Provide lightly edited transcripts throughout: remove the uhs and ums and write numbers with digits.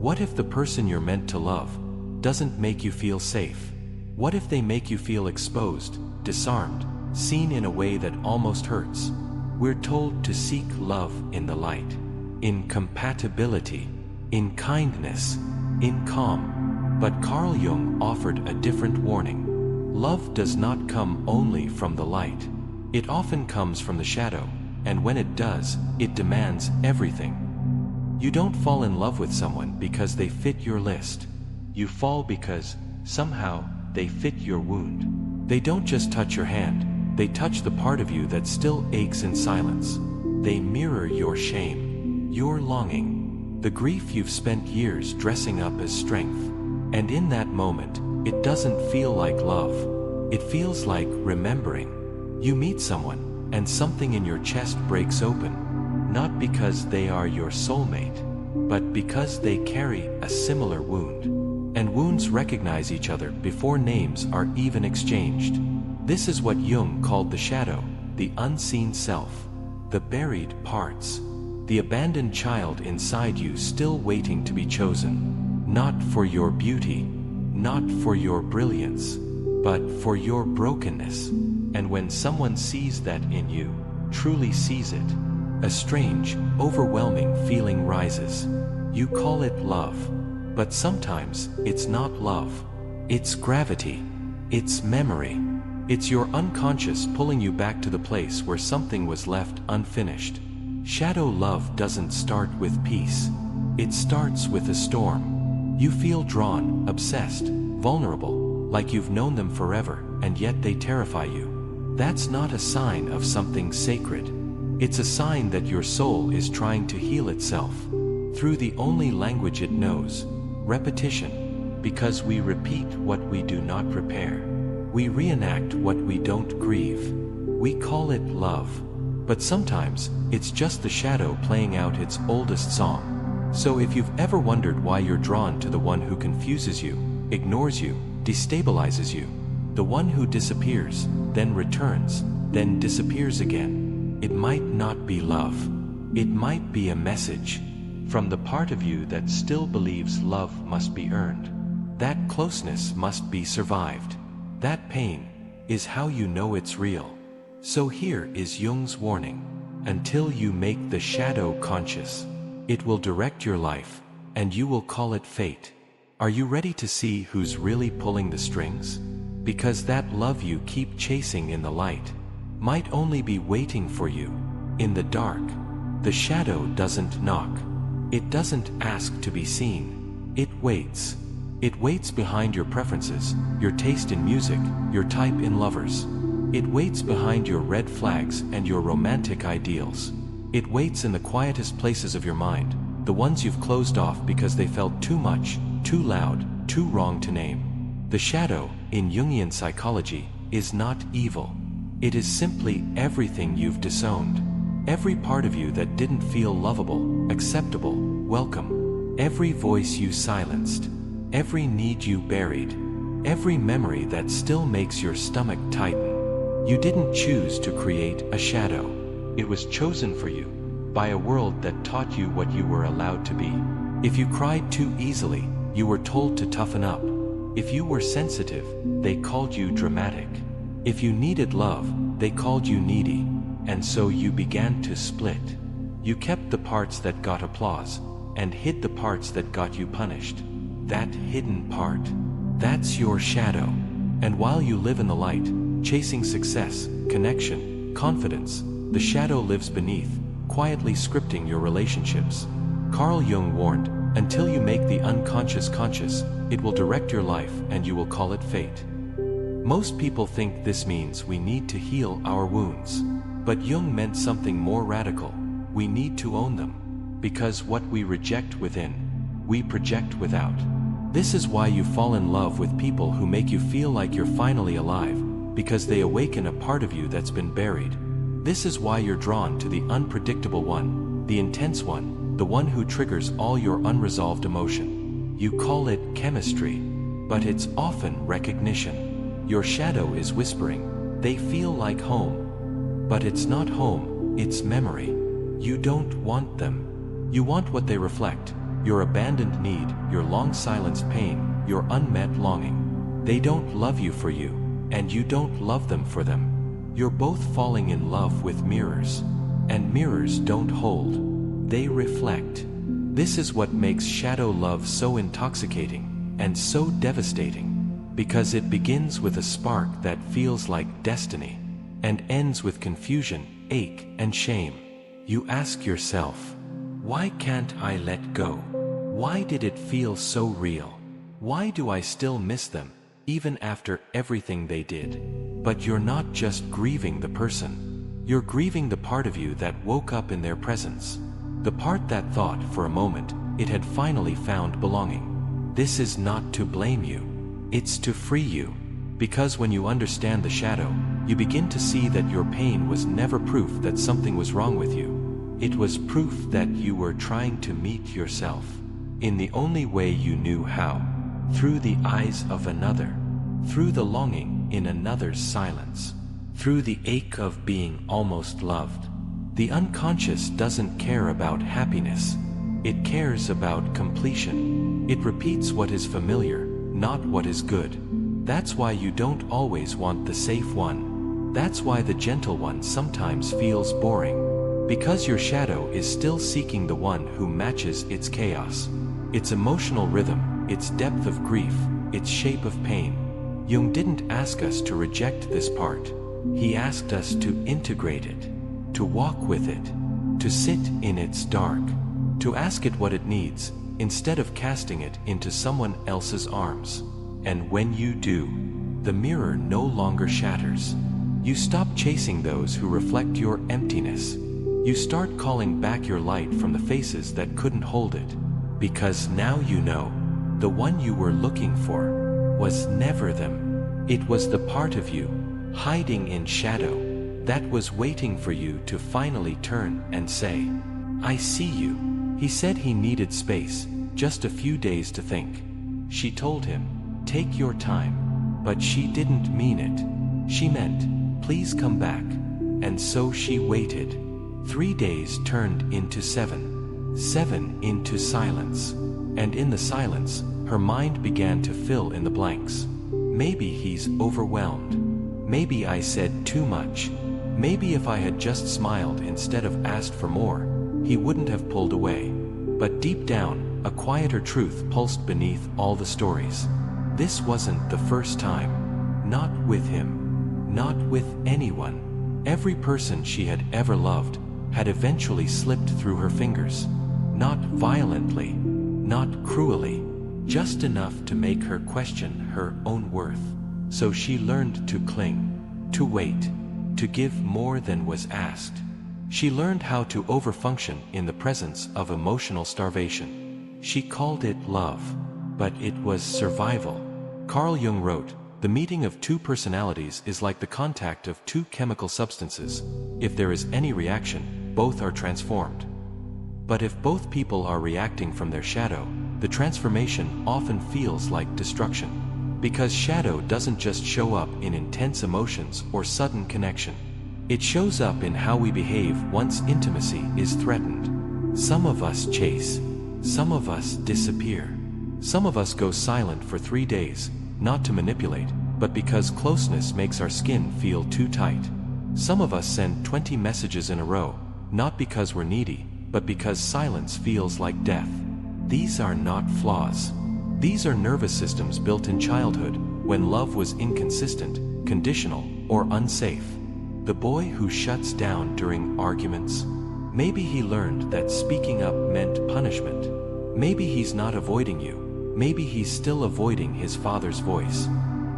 What if the person you're meant to love doesn't make you feel safe? What if they make you feel exposed, disarmed, seen in a way that almost hurts? We're told to seek love in the light, in compatibility, in kindness, in calm. But Carl Jung offered a different warning. Love does not come only from the light. It often comes from the shadow, and when it does, it demands everything. You don't fall in love with someone because they fit your list. You fall because, somehow, they fit your wound. They don't just touch your hand, they touch the part of you that still aches in silence. They mirror your shame, your longing, the grief you've spent years dressing up as strength. And in that moment, it doesn't feel like love. It feels like remembering. You meet someone, and something in your chest breaks open. Not because they are your soulmate, but because they carry a similar wound. And wounds recognize each other before names are even exchanged. This is what Jung called the shadow, the unseen self, the buried parts, the abandoned child inside you still waiting to be chosen. Not for your beauty, not for your brilliance, but for your brokenness. And when someone sees that in you, truly sees it, a strange, overwhelming feeling rises. You call it love. But sometimes, it's not love. It's gravity. It's memory. It's your unconscious pulling you back to the place where something was left unfinished. Shadow love doesn't start with peace. It starts with a storm. You feel drawn, obsessed, vulnerable, like you've known them forever, and yet they terrify you. That's not a sign of something sacred. It's a sign that your soul is trying to heal itself through the only language it knows, repetition. Because we repeat what we do not prepare. We reenact what we don't grieve. We call it love. But sometimes, it's just the shadow playing out its oldest song. So if you've ever wondered why you're drawn to the one who confuses you, ignores you, destabilizes you, the one who disappears, then returns, then disappears again, it might not be love. It might be a message from the part of you that still believes love must be earned. That closeness must be survived. That pain is how you know it's real. So here is Jung's warning. Until you make the shadow conscious, it will direct your life, and you will call it fate. Are you ready to see who's really pulling the strings? Because that love you keep chasing in the light might only be waiting for you in the dark. The shadow doesn't knock. It doesn't ask to be seen. It waits. It waits behind your preferences, your taste in music, your type in lovers. It waits behind your red flags and your romantic ideals. It waits in the quietest places of your mind, the ones you've closed off because they felt too much, too loud, too wrong to name. The shadow, in Jungian psychology, is not evil. It is simply everything you've disowned. Every part of you that didn't feel lovable, acceptable, welcome. Every voice you silenced. Every need you buried. Every memory that still makes your stomach tighten. You didn't choose to create a shadow. It was chosen for you by a world that taught you what you were allowed to be. If you cried too easily, you were told to toughen up. If you were sensitive, they called you dramatic. If you needed love, they called you needy. And so you began to split. You kept the parts that got applause, and hid the parts that got you punished. That hidden part, that's your shadow. And while you live in the light, chasing success, connection, confidence, the shadow lives beneath, quietly scripting your relationships. Carl Jung warned, until you make the unconscious conscious, it will direct your life and you will call it fate. Most people think this means we need to heal our wounds. But Jung meant something more radical. We need to own them. Because what we reject within, we project without. This is why you fall in love with people who make you feel like you're finally alive, because they awaken a part of you that's been buried. This is why you're drawn to the unpredictable one, the intense one, the one who triggers all your unresolved emotion. You call it chemistry, but it's often recognition. Your shadow is whispering, they feel like home. But it's not home, it's memory. You don't want them. You want what they reflect, your abandoned need, your long-silenced pain, your unmet longing. They don't love you for you, and you don't love them for them. You're both falling in love with mirrors. And mirrors don't hold. They reflect. This is what makes shadow love so intoxicating and so devastating, because it begins with a spark that feels like destiny and ends with confusion, ache, and shame. You ask yourself, why can't I let go? Why did it feel so real? Why do I still miss them, even after everything they did? But you're not just grieving the person. You're grieving the part of you that woke up in their presence. The part that thought for a moment it had finally found belonging. This is not to blame you. It's to free you. Because when you understand the shadow, you begin to see that your pain was never proof that something was wrong with you. It was proof that you were trying to meet yourself in the only way you knew how, through the eyes of another, through the longing in another's silence, through the ache of being almost loved. The unconscious doesn't care about happiness. It cares about completion. It repeats what is familiar, not what is good. That's why you don't always want the safe one. That's why the gentle one sometimes feels boring. Because your shadow is still seeking the one who matches its chaos, its emotional rhythm, its depth of grief, its shape of pain. Jung didn't ask us to reject this part. He asked us to integrate it, to walk with it, to sit in its dark, to ask it what it needs, instead of casting it into someone else's arms. And when you do, the mirror no longer shatters. You stop chasing those who reflect your emptiness. You start calling back your light from the faces that couldn't hold it. Because now you know, the one you were looking for was never them. It was the part of you, hiding in shadow, that was waiting for you to finally turn and say, I see you. He said he needed space, just a few days to think. She told him, take your time. But she didn't mean it. She meant, please come back. And so she waited. 3 days turned into 7. 7 into silence. And in the silence, her mind began to fill in the blanks. Maybe he's overwhelmed. Maybe I said too much. Maybe if I had just smiled instead of asked for more, he wouldn't have pulled away. But deep down, a quieter truth pulsed beneath all the stories. This wasn't the first time. Not with him. Not with anyone. Every person she had ever loved had eventually slipped through her fingers. Not violently, not cruelly, just enough to make her question her own worth. So she learned to cling, to wait, to give more than was asked. She learned how to overfunction in the presence of emotional starvation. She called it love, but it was survival. Carl Jung wrote, the meeting of two personalities is like the contact of two chemical substances. If there is any reaction, both are transformed. But if both people are reacting from their shadow, the transformation often feels like destruction. Because shadow doesn't just show up in intense emotions or sudden connection. It shows up in how we behave once intimacy is threatened. Some of us chase. Some of us disappear. Some of us go silent for 3 days, not to manipulate, but because closeness makes our skin feel too tight. Some of us send 20 messages in a row, not because we're needy, but because silence feels like death. These are not flaws. These are nervous systems built in childhood, when love was inconsistent, conditional, or unsafe. The boy who shuts down during arguments. Maybe he learned that speaking up meant punishment. Maybe he's not avoiding you. Maybe he's still avoiding his father's voice.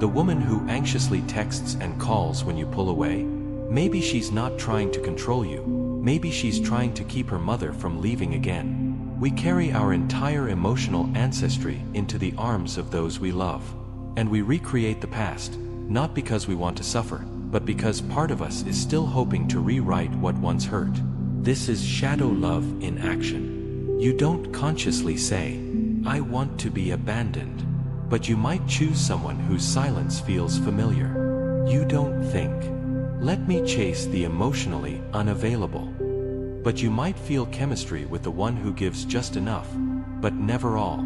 The woman who anxiously texts and calls when you pull away. Maybe she's not trying to control you. Maybe she's trying to keep her mother from leaving again. We carry our entire emotional ancestry into the arms of those we love. And we recreate the past, not because we want to suffer, but because part of us is still hoping to rewrite what once hurt. This is shadow love in action. You don't consciously say, I want to be abandoned. But you might choose someone whose silence feels familiar. You don't think, let me chase the emotionally unavailable. But you might feel chemistry with the one who gives just enough, but never all.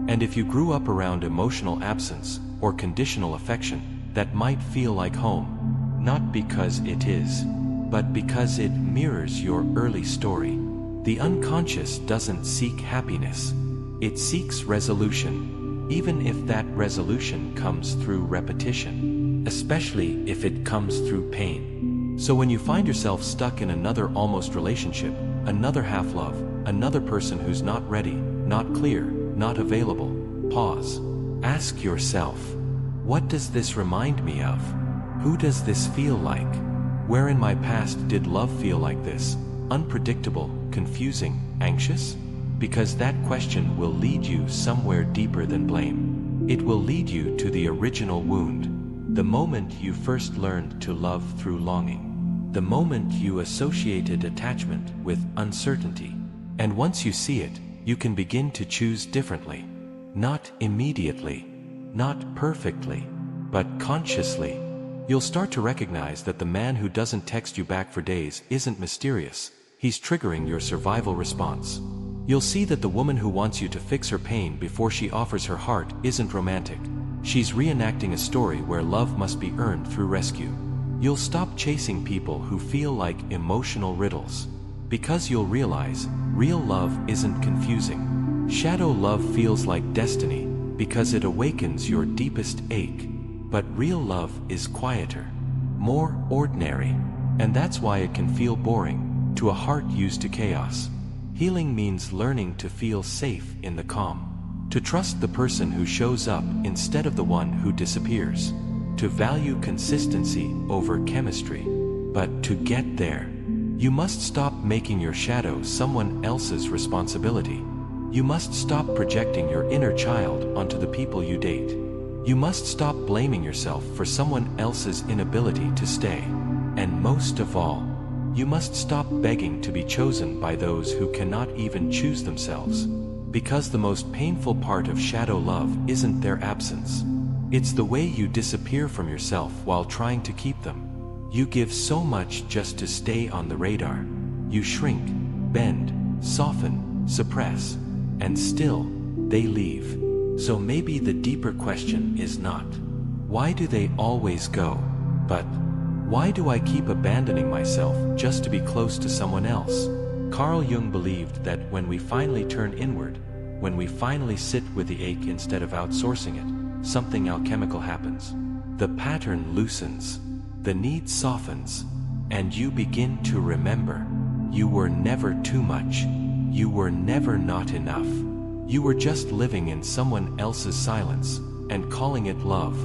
And if you grew up around emotional absence or conditional affection, that might feel like home, not because it is, but because it mirrors your early story. The unconscious doesn't seek happiness. It seeks resolution, even if that resolution comes through repetition, especially if it comes through pain. So when you find yourself stuck in another almost relationship, another half-love, another person who's not ready, not clear, not available, pause. Ask yourself, what does this remind me of? Who does this feel like? Where in my past did love feel like this? Unpredictable, confusing, anxious? Because that question will lead you somewhere deeper than blame. It will lead you to the original wound, the moment you first learned to love through longing, the moment you associated attachment with uncertainty. And once you see it, you can begin to choose differently. Not immediately, not perfectly, but consciously. You'll start to recognize that the man who doesn't text you back for days isn't mysterious. He's triggering your survival response. You'll see that the woman who wants you to fix her pain before she offers her heart isn't romantic. She's reenacting a story where love must be earned through rescue. You'll stop chasing people who feel like emotional riddles, because you'll realize real love isn't confusing. Shadow love feels like destiny because it awakens your deepest ache. But real love is quieter, more ordinary, and that's why it can feel boring to a heart used to chaos. Healing means learning to feel safe in the calm, to trust the person who shows up instead of the one who disappears, to value consistency over chemistry. But to get there, you must stop making your shadow someone else's responsibility. You must stop projecting your inner child onto the people you date. You must stop blaming yourself for someone else's inability to stay. And most of all, you must stop begging to be chosen by those who cannot even choose themselves. Because the most painful part of shadow love isn't their absence. It's the way you disappear from yourself while trying to keep them. You give so much just to stay on the radar. You shrink, bend, soften, suppress, and still, they leave. So maybe the deeper question is not, why do they always go? But, why do I keep abandoning myself just to be close to someone else? Carl Jung believed that when we finally turn inward, when we finally sit with the ache instead of outsourcing it, something alchemical happens. The pattern loosens, the need softens, and you begin to remember. You were never too much. You were never not enough. You were just living in someone else's silence and calling it love.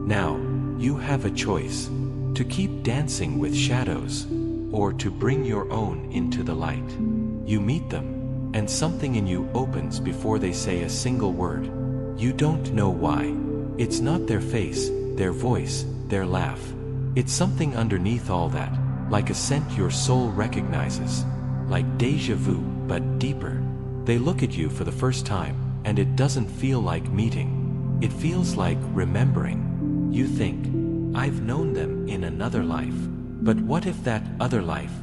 Now, you have a choice: to keep dancing with shadows, or to bring your own into the light. You meet them, and something in you opens before they say a single word. You don't know why. It's not their face, their voice, their laugh. It's something underneath all that, like a scent your soul recognizes, like deja vu, but deeper. They look at you for the first time, and it doesn't feel like meeting. It feels like remembering. You think, I've known them in another life. But what if that other life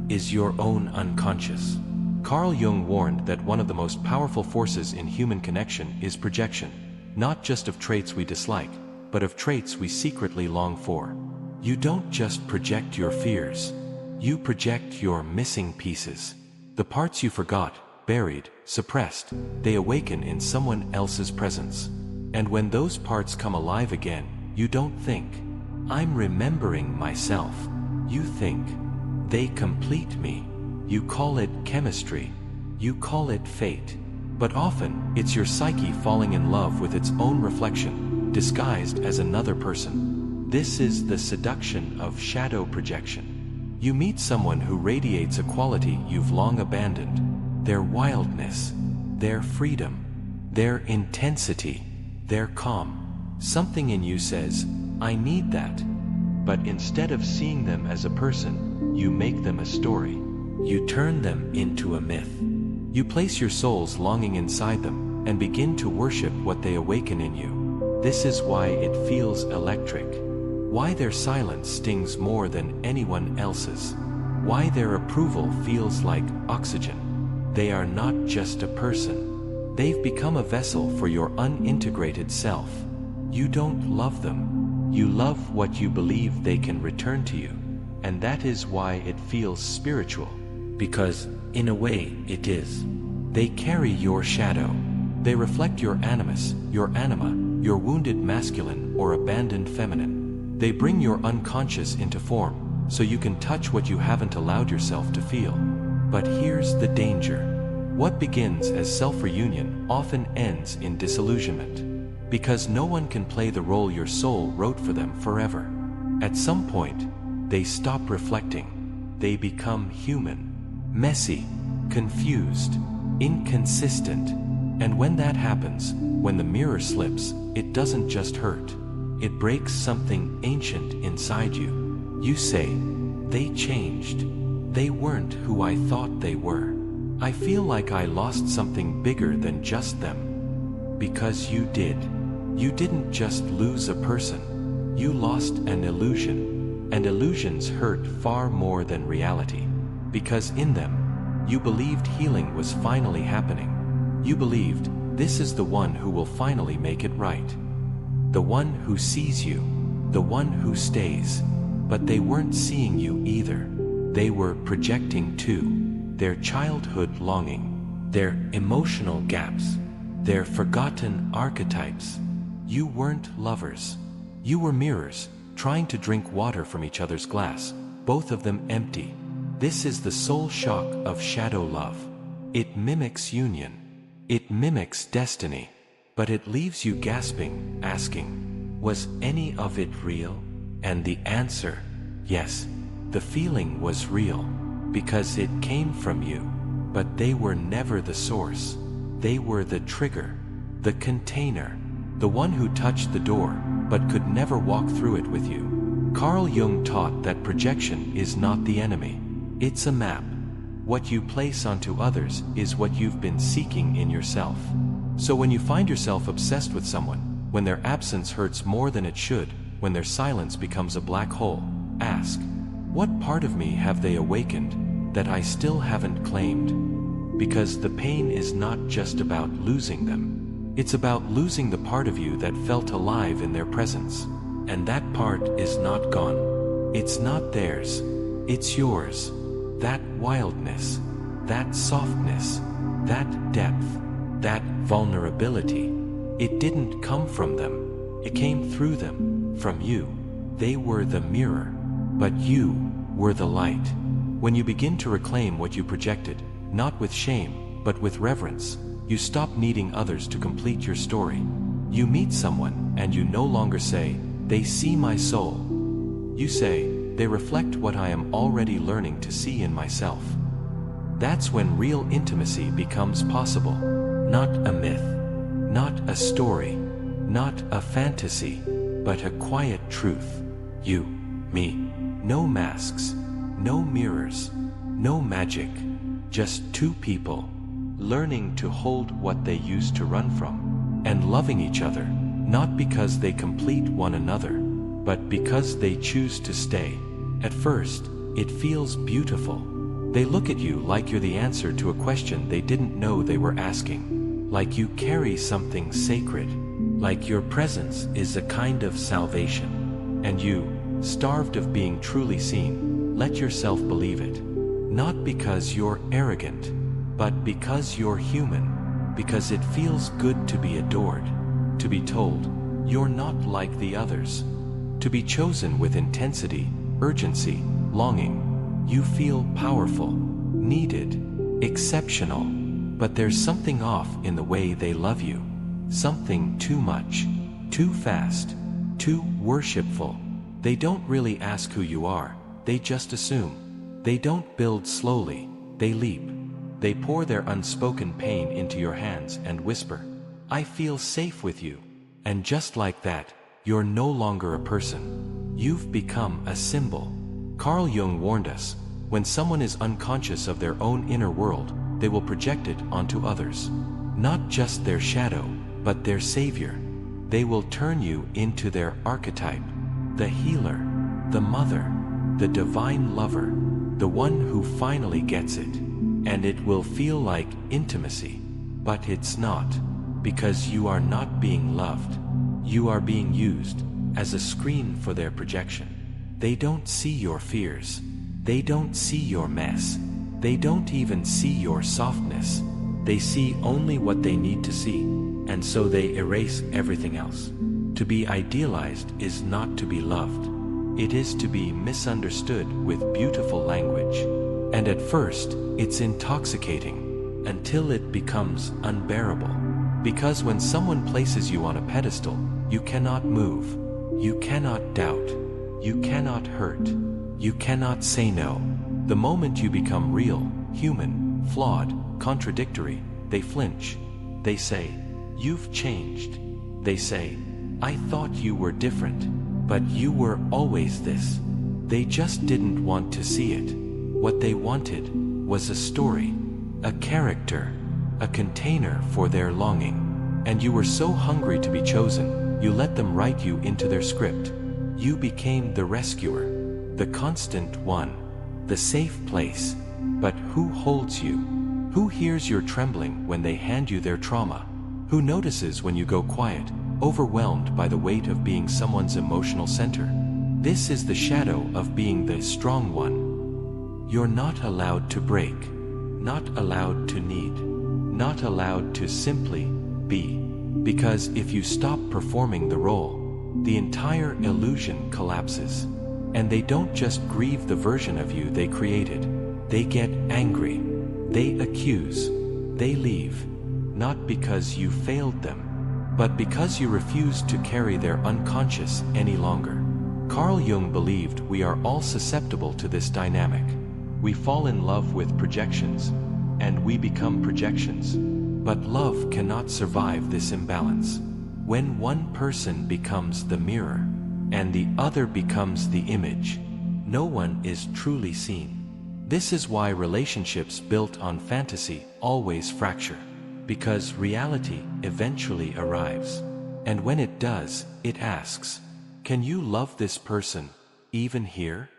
is your own unconscious? Carl Jung warned that one of the most powerful forces in human connection is projection, not just of traits we dislike, but of traits we secretly long for. You don't just project your fears. You project your missing pieces. The parts you forgot, buried, suppressed, they awaken in someone else's presence. And when those parts come alive again, you don't think, I'm remembering myself. You think, they complete me. You call it chemistry. You call it fate. But often, it's your psyche falling in love with its own reflection, disguised as another person. This is the seduction of shadow projection. You meet someone who radiates a quality you've long abandoned. Their wildness, their freedom, their intensity, their calm. Something in you says, I need that. But instead of seeing them as a person, you make them a story. You turn them into a myth. You place your soul's longing inside them and begin to worship what they awaken in you. This is why it feels electric. Why their silence stings more than anyone else's. Why their approval feels like oxygen. They are not just a person. They've become a vessel for your unintegrated self. You don't love them. You love what you believe they can return to you. And that is why it feels spiritual. Because, in a way, it is. They carry your shadow. They reflect your animus, your anima, your wounded masculine or abandoned feminine. They bring your unconscious into form, so you can touch what you haven't allowed yourself to feel. But here's the danger. What begins as self-reunion often ends in disillusionment. Because no one can play the role your soul wrote for them forever. At some point, they stop reflecting. They become human. Messy, confused, inconsistent. And when that happens, when the mirror slips, it doesn't just hurt. It breaks something ancient inside you. You say, they changed. They weren't who I thought they were. I feel like I lost something bigger than just them. Because you did. You didn't just lose a person. You lost an illusion. And illusions hurt far more than reality. Because in them, you believed healing was finally happening. You believed, this is the one who will finally make it right. The one who sees you. The one who stays. But they weren't seeing you either. They were projecting too. Their childhood longing. Their emotional gaps. Their forgotten archetypes. You weren't lovers. You were mirrors, trying to drink water from each other's glass, both of them empty. This is the soul shock of shadow love. It mimics union. It mimics destiny. But it leaves you gasping, asking, was any of it real? And the answer, yes. The feeling was real, because it came from you. But they were never the source. They were the trigger, the container, the one who touched the door, but could never walk through it with you. Carl Jung taught that projection is not the enemy. It's a map. What you place onto others is what you've been seeking in yourself. So when you find yourself obsessed with someone, when their absence hurts more than it should, when their silence becomes a black hole, ask, what part of me have they awakened that I still haven't claimed? Because the pain is not just about losing them. It's about losing the part of you that felt alive in their presence. And that part is not gone. It's not theirs. It's yours. That wildness, that softness, that depth, that vulnerability. It didn't come from them. It came through them, from you. They were the mirror, but you were the light. When you begin to reclaim what you projected, not with shame, but with reverence, you stop needing others to complete your story. You meet someone and you no longer say, they see my soul. You say, they reflect what I am already learning to see in myself. That's when real intimacy becomes possible. Not a myth, not a story, not a fantasy, but a quiet truth. You, me, no masks, no mirrors, no magic, just two people, learning to hold what they used to run from, and loving each other, not because they complete one another, but because they choose to stay. At first, it feels beautiful. They look at you like you're the answer to a question they didn't know they were asking. Like you carry something sacred. Like your presence is a kind of salvation. And you, starved of being truly seen, let yourself believe it. Not because you're arrogant, but because you're human. Because it feels good to be adored. To be told, you're not like the others. To be chosen with intensity, urgency, longing. You feel powerful, needed, exceptional. But there's something off in the way they love you. Something too much, too fast, too worshipful. They don't really ask who you are, they just assume. They don't build slowly, they leap. They pour their unspoken pain into your hands and whisper, I feel safe with you. And just like that, you're no longer a person. You've become a symbol. Carl Jung warned us, when someone is unconscious of their own inner world, they will project it onto others. Not just their shadow, but their savior. They will turn you into their archetype. The healer, the mother, the divine lover, the one who finally gets it. And it will feel like intimacy. But it's not, because you are not being loved. You are being used as a screen for their projection. They don't see your fears. They don't see your mess. They don't even see your softness. They see only what they need to see, and so they erase everything else. To be idealized is not to be loved. It is to be misunderstood with beautiful language. And at first, it's intoxicating, until it becomes unbearable. Because when someone places you on a pedestal, you cannot move. You cannot doubt. You cannot hurt. You cannot say no. The moment you become real, human, flawed, contradictory, they flinch. They say, "You've changed." They say, "I thought you were different, but you were always this." They just didn't want to see it. What they wanted was a story, a character, a container for their longing. And you were so hungry to be chosen, you let them write you into their script. You became the rescuer, the constant one, the safe place. But who holds you? Who hears your trembling when they hand you their trauma? Who notices when you go quiet, overwhelmed by the weight of being someone's emotional center? This is the shadow of being the strong one. You're not allowed to break, not allowed to need, not allowed to simply be. Because if you stop performing the role, the entire illusion collapses. And they don't just grieve the version of you they created. They get angry. They accuse. They leave. Not because you failed them, but because you refuse to carry their unconscious any longer. Carl Jung believed we are all susceptible to this dynamic. We fall in love with projections, and we become projections. But love cannot survive this imbalance. When one person becomes the mirror, and the other becomes the image, no one is truly seen. This is why relationships built on fantasy always fracture. Because reality eventually arrives. And when it does, it asks, can you love this person, even here?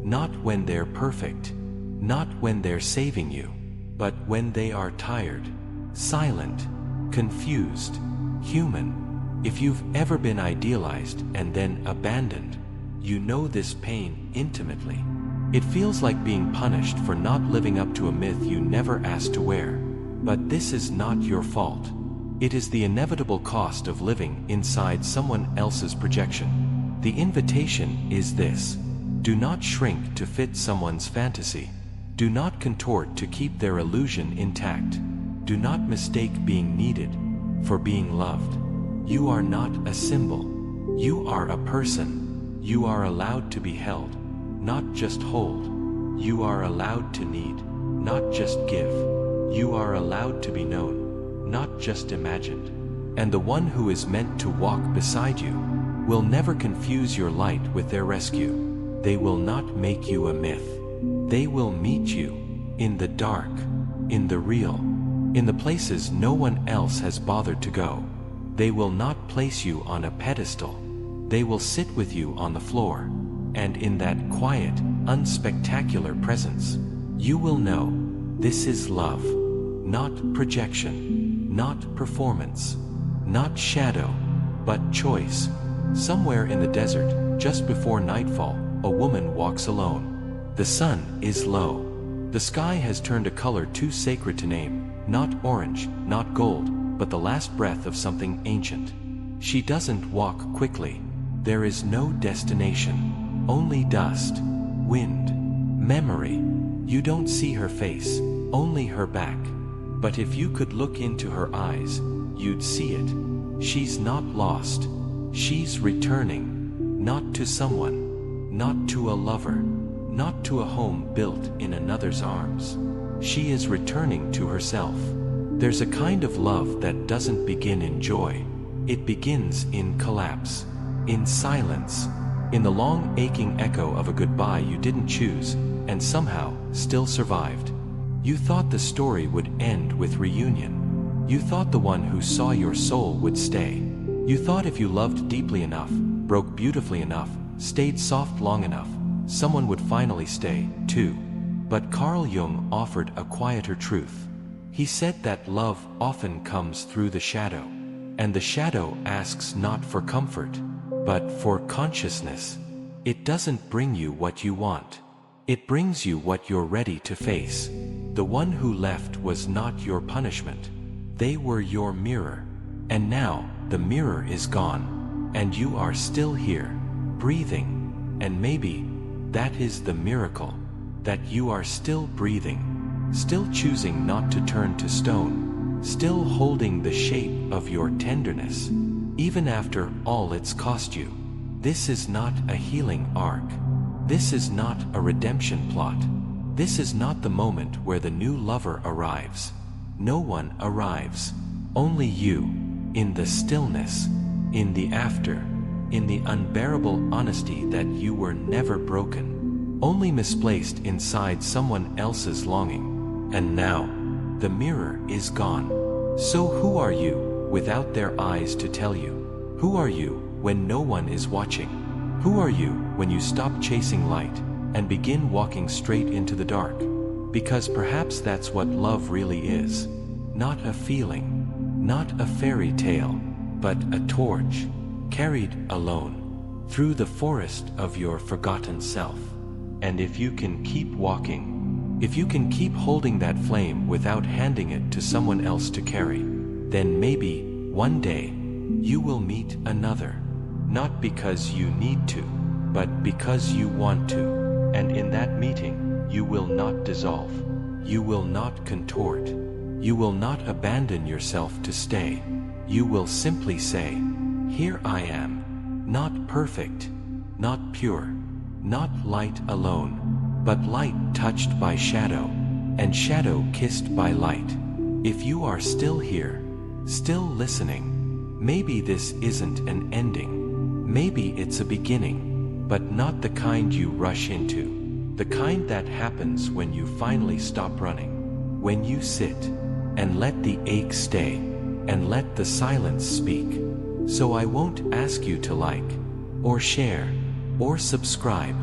Not when they're perfect, not when they're saving you, but when they are tired, silent, confused, human. If you've ever been idealized and then abandoned, you know this pain intimately. It feels like being punished for not living up to a myth you never asked to wear. But this is not your fault. It is the inevitable cost of living inside someone else's projection. The invitation is this: do not shrink to fit someone's fantasy. Do not contort to keep their illusion intact. Do not mistake being needed for being loved. You are not a symbol. You are a person. You are allowed to be held, not just hold. You are allowed to need, not just give. You are allowed to be known, not just imagined. And the one who is meant to walk beside you will never confuse your light with their rescue. They will not make you a myth. They will meet you in the dark, in the real, in the places no one else has bothered to go. They will not place you on a pedestal. They will sit with you on the floor. And in that quiet, unspectacular presence, you will know this is love. Not projection, not performance, not shadow, but choice. Somewhere in the desert, just before nightfall, a woman walks alone. The sun is low. The sky has turned a color too sacred to name, not orange, not gold, but the last breath of something ancient. She doesn't walk quickly. There is no destination, only dust, wind, memory. You don't see her face, only her back. But if you could look into her eyes, you'd see it. She's not lost. She's returning. Not to someone. Not to a lover. Not to a home built in another's arms. She is returning to herself. There's a kind of love that doesn't begin in joy. It begins in collapse. In silence. In the long aching echo of a goodbye you didn't choose, and somehow still survived. You thought the story would end with reunion. You thought the one who saw your soul would stay. You thought if you loved deeply enough, broke beautifully enough, stayed soft long enough, someone would finally stay, too. But Carl Jung offered a quieter truth. He said that love often comes through the shadow, and the shadow asks not for comfort, but for consciousness. It doesn't bring you what you want. It brings you what you're ready to face. The one who left was not your punishment. They were your mirror. And now, the mirror is gone, and you are still here, breathing. And maybe that is the miracle, that you are still breathing, still choosing not to turn to stone, still holding the shape of your tenderness, even after all it's cost you. This is not a healing arc. This is not a redemption plot. This is not the moment where the new lover arrives. No one arrives. Only you, in the stillness, in the after, in the unbearable honesty that you were never broken, only misplaced inside someone else's longing. And now, the mirror is gone. So who are you, without their eyes to tell you? Who are you, when no one is watching? Who are you, when you stop chasing light, and begin walking straight into the dark? Because perhaps that's what love really is. Not a feeling, not a fairy tale, but a torch, carried alone, through the forest of your forgotten self. And if you can keep walking, if you can keep holding that flame without handing it to someone else to carry, then maybe, one day, you will meet another. Not because you need to, but because you want to. And in that meeting, you will not dissolve. You will not contort. You will not abandon yourself to stay. You will simply say, "Here I am." Not perfect, not pure, not light alone, but light touched by shadow, and shadow kissed by light. If you are still here, still listening, maybe this isn't an ending. Maybe it's a beginning, but not the kind you rush into. The kind that happens when you finally stop running. When you sit, and let the ache stay, and let the silence speak. So I won't ask you to like, or share, or subscribe.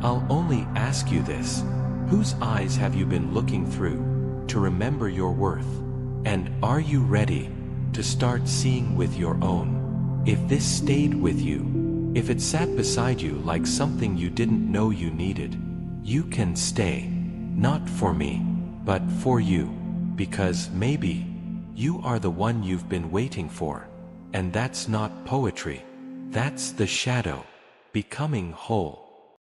I'll only ask you this: whose eyes have you been looking through, to remember your worth? And are you ready to start seeing with your own? If this stayed with you, if it sat beside you like something you didn't know you needed, you can stay. Not for me, but for you. Because maybe you are the one you've been waiting for. And that's not poetry. That's the shadow becoming whole.